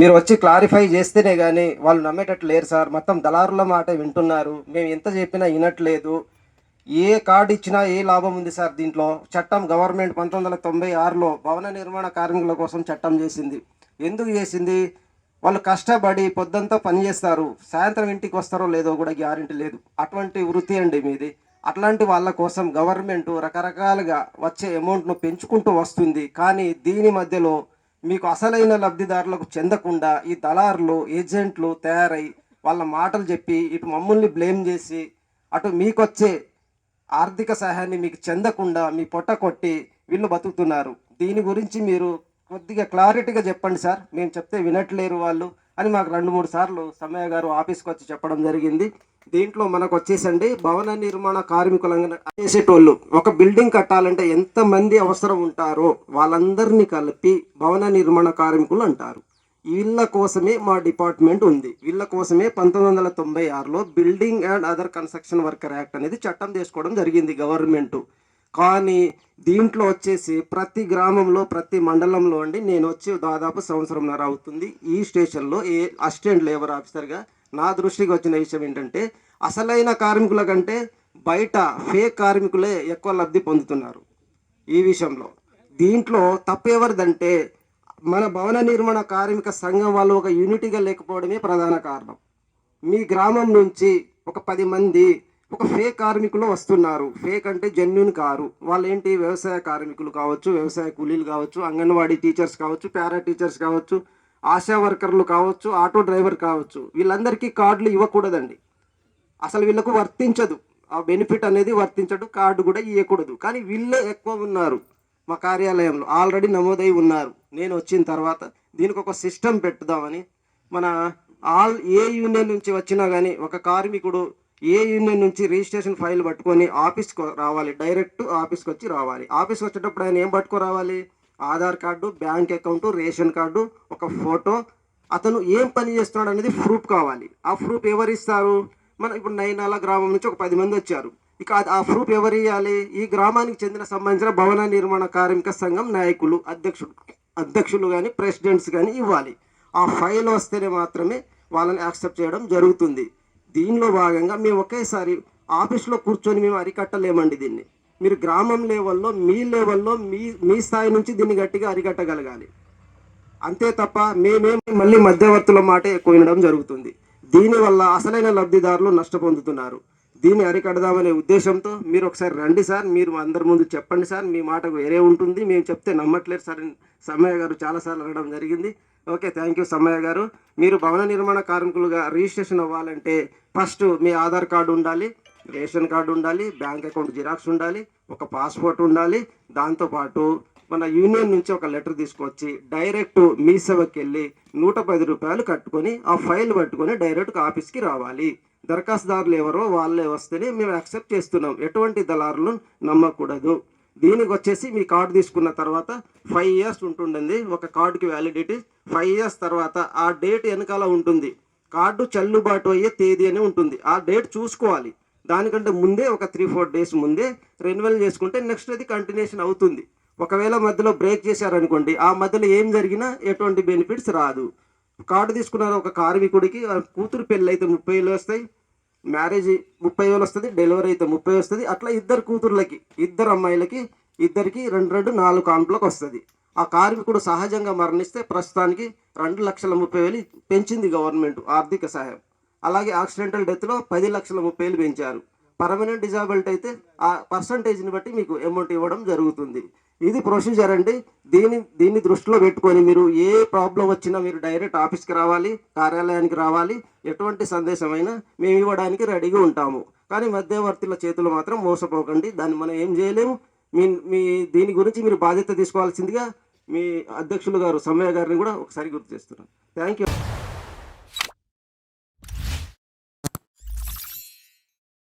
మీరు వచ్చి క్లారిఫై చేస్తేనే కానీ వాళ్ళు నమ్మేటట్లు లేరు సార్. మొత్తం దళారుల మాట వింటున్నారు. మేము ఎంత చెప్పినా వినట్లేదు. ఏ కార్డు ఇచ్చినా ఏ లాభం ఉంది సార్ దీంట్లో? చట్టం గవర్నమెంట్ 1996లో భవన నిర్మాణ కార్మికుల కోసం చట్టం చేసింది. ఎందుకు చేసింది? వాళ్ళు కష్టపడి పొద్దంతా పని చేస్తారు, సాయంత్రం ఇంటికి వస్తారో లేదో కూడా గ్యారెంటీ లేదు. అటువంటి వృత్తి అండి మీది. అట్లాంటి వాళ్ళ కోసం గవర్నమెంట్ రకరకాలుగా వచ్చే అమౌంట్ను పెంచుకుంటూ వస్తుంది. కానీ దీని మధ్యలో మీకు అసలైన లబ్ధిదారులకు చెందకుండా ఈ దళారులు ఏజెంట్లు తయారై వాళ్ళ మాటలు చెప్పి ఇటు మమ్మల్ని బ్లేమ్ చేసి అటు మీకొచ్చే ఆర్థిక సహాయాన్ని మీకు చెందకుండా మీ పొట్ట కొట్టి వీళ్ళు బతుకుతున్నారు. దీని గురించి మీరు కొద్దిగా క్లారిటీగా చెప్పండి సార్. మేము చెప్తే వినట్లేరు వాళ్ళు అని మాకు 2-3 సార్లు సమ్మయ్య గారు ఆఫీస్కి వచ్చి చెప్పడం జరిగింది. దీంట్లో మనకు వచ్చేసండి భవన నిర్మాణ కార్మికులంగా చేసేటోళ్ళు ఒక బిల్డింగ్ కట్టాలంటే ఎంతమంది అవసరం ఉంటారో వాళ్ళందరినీ కలిపి భవన నిర్మాణ కార్మికులు అంటారు. వీళ్ళ కోసమే మా డిపార్ట్మెంట్ ఉంది. వీళ్ళ కోసమే 1996లో building and other construction worker act అనేది చట్టం చేసుకోవడం జరిగింది గవర్నమెంట్. కానీ దీంట్లో వచ్చేసి ప్రతి గ్రామంలో ప్రతి మండలంలో అండి నేను వచ్చి దాదాపు సంవత్సరంన్నర అవుతుంది ఈ స్టేషన్లో అసిస్టెంట్ లేబర్ ఆఫీసర్గా నా దృష్టికి వచ్చిన విషయం ఏంటంటే అసలైన కార్మికుల కంటే బయట ఫేక్ కార్మికులే ఎక్కువ లబ్ధి పొందుతున్నారు ఈ విషయంలో. దీంట్లో తప్పెవరిదంటే మన భవన నిర్మాణ కార్మిక సంఘం వాళ్ళు ఒక యూనిటీగా లేకపోవడమే ప్రధాన కారణం. మీ గ్రామం నుంచి ఒక 10 మంది ఒక ఫేక్ కార్మికులు వస్తున్నారు. ఫేక్ అంటే జెన్యున్ కారు. వాళ్ళు ఏంటి? వ్యవసాయ కార్మికులు కావచ్చు, వ్యవసాయ కూలీలు కావచ్చు, అంగన్వాడీ టీచర్స్ కావచ్చు, పారా టీచర్స్ కావచ్చు, ఆశా వర్కర్లు కావచ్చు, ఆటో డ్రైవర్ కావచ్చు. వీళ్ళందరికీ కార్డులు ఇవ్వకూడదండి. అసలు వీళ్ళకు వర్తించదు, ఆ బెనిఫిట్ అనేది వర్తించదు, కార్డు కూడా ఇవ్వకూడదు. కానీ వీళ్ళే ఎక్కువ ఉన్నారు మా కార్యాలయంలో, ఆల్రెడీ నమోదై ఉన్నారు. నేను వచ్చిన తర్వాత దీనికి ఒక సిస్టమ్ పెట్టుదామని మన ఏ యూనియన్ నుంచి వచ్చినా కానీ ఒక కార్మికుడు ఏ యూనియన్ నుంచి రిజిస్ట్రేషన్ ఫైల్ పట్టుకొని ఆఫీస్కి రావాలి, డైరెక్ట్ ఆఫీస్కి వచ్చి రావాలి. ఆఫీస్కి వచ్చేటప్పుడు ఆయన ఏం పట్టుకు రావాలి? Aadhaar card, bank account, ration card, ఒక ఫోటో, అతను ఏం పని చేస్తున్నాడు అనేది ప్రూఫ్ కావాలి. ఆ ప్రూఫ్ ఎవరు ఇస్తారు? మన ఇప్పుడు నైనాల గ్రామం నుంచి ఒక 10 మంది వచ్చారు. ఇక ఆ ప్రూఫ్ ఎవరు ఇవ్వాలి? ఈ గ్రామానికి చెందిన సంబంధించిన భవన నిర్మాణ కార్మిక సంఘం నాయకులు, అధ్యక్షులు కానీ ప్రెసిడెంట్స్ కానీ ఇవ్వాలి. ఆ ఫైల్ వస్తేనే మాత్రమే వాళ్ళని యాక్సెప్ట్ చేయడం జరుగుతుంది. దీనిలో భాగంగా మేము ఒకేసారి ఆఫీస్లో కూర్చొని మేము అరికట్టలేమండి దీన్ని. మీరు గ్రామం లెవెల్లో మీ లెవెల్లో మీ స్థాయి నుంచి దీన్ని గట్టిగా అరికట్టగలగాలి. అంతే తప్ప మళ్ళీ మధ్యవర్తుల మాట ఎక్కువ వినడం జరుగుతుంది. దీనివల్ల అసలైన లబ్ధిదారులు నష్టపొందుతున్నారు. దీన్ని అరికడదామనే ఉద్దేశంతో మీరు ఒకసారి రండి సార్, మీరు అందరి ముందు చెప్పండి సార్, మీ మాట వేరే ఉంటుంది, మేము చెప్తే నమ్మట్లేదు సార్ సమ్మయ్య గారు చాలాసార్లు అనడం జరిగింది. ఓకే, థ్యాంక్ యూ సమ్మయ్య గారు. మీరు భవన నిర్మాణ కార్మికులుగా రిజిస్ట్రేషన్ అవ్వాలంటే ఫస్ట్ మీ ఆధార్ కార్డు ఉండాలి, రేషన్ కార్డు ఉండాలి, బ్యాంక్ అకౌంట్ జిరాక్స్ ఉండాలి, ఒక పాస్పోర్ట్ ఉండాలి. దాంతోపాటు మన యూనియన్ నుంచి ఒక లెటర్ తీసుకొచ్చి డైరెక్ట్ మీ సేవకి వెళ్ళి 110 రూపాయలు కట్టుకొని ఆ ఫైల్ పట్టుకొని డైరెక్ట్గా ఆఫీస్కి రావాలి. దరఖాస్తుదారులు ఎవరో వాళ్ళే వస్తేనే మేము యాక్సెప్ట్ చేస్తున్నాం. ఎటువంటి దళారులను నమ్మకూడదు. దీనికి వచ్చేసి మీ కార్డు తీసుకున్న తర్వాత 5 ఇయర్స్ ఉంటుందండి ఒక కార్డుకి వ్యాలిడిటీ. 5 ఇయర్స్ తర్వాత ఆ డేట్ వెనకాల ఉంటుంది, కార్డు చెల్లుబాటు అయ్యే తేదీ అని ఉంటుంది. ఆ డేట్ చూసుకోవాలి. దానికంటే ముందే ఒక 3-4 డేస్ ముందే రెన్యువల్ చేసుకుంటే నెక్స్ట్ అది కంటిన్యూషన్ అవుతుంది. ఒకవేళ మధ్యలో బ్రేక్ చేశారనుకోండి, ఆ మధ్యలో ఏం జరిగినా ఎటువంటి బెనిఫిట్స్ రాదు. కార్డు తీసుకున్న ఒక కార్మికుడికి కూతురు పెళ్ళి అయితే 30,000 వస్తాయి, మ్యారేజ్ 30,000 వస్తుంది, డెలివరీ అయితే 30 వస్తుంది. అట్లా ఇద్దరు కూతుర్లకి, ఇద్దరు అమ్మాయిలకి, ఇద్దరికి 2-4 కాన్పులకు వస్తుంది. ఆ కార్మికుడు సహజంగా మరణిస్తే ప్రస్తుతానికి 2,30,000 పెంచింది గవర్నమెంట్ ఆర్థిక సహాయం. అలాగే యాక్సిడెంటల్ డెత్లో 10,30,000 పెంచారు. పర్మనెంట్ డిజాబిలిటీ అయితే ఆ పర్సంటేజ్ని బట్టి మీకు అమౌంట్ ఇవ్వడం జరుగుతుంది. ఇది ప్రొసీజర్ అండి. దీన్ని దృష్టిలో పెట్టుకొని మీరు ఏ ప్రాబ్లం వచ్చినా మీరు డైరెక్ట్ ఆఫీస్కి రావాలి, కార్యాలయానికి రావాలి. ఎటువంటి సందేశమైనా మేము ఇవ్వడానికి రెడీగా ఉంటాము. కానీ మధ్యవర్తుల చేతులు మాత్రం మోసపోకండి. దాన్ని మనం ఏం చేయలేము. మీ దీని గురించి మీరు బాధ్యత తీసుకోవాల్సిందిగా మీ అధ్యక్షులు గారు సమ్మయ్య గారిని కూడా ఒకసారి గుర్తు చేస్తున్నాను. Thank you.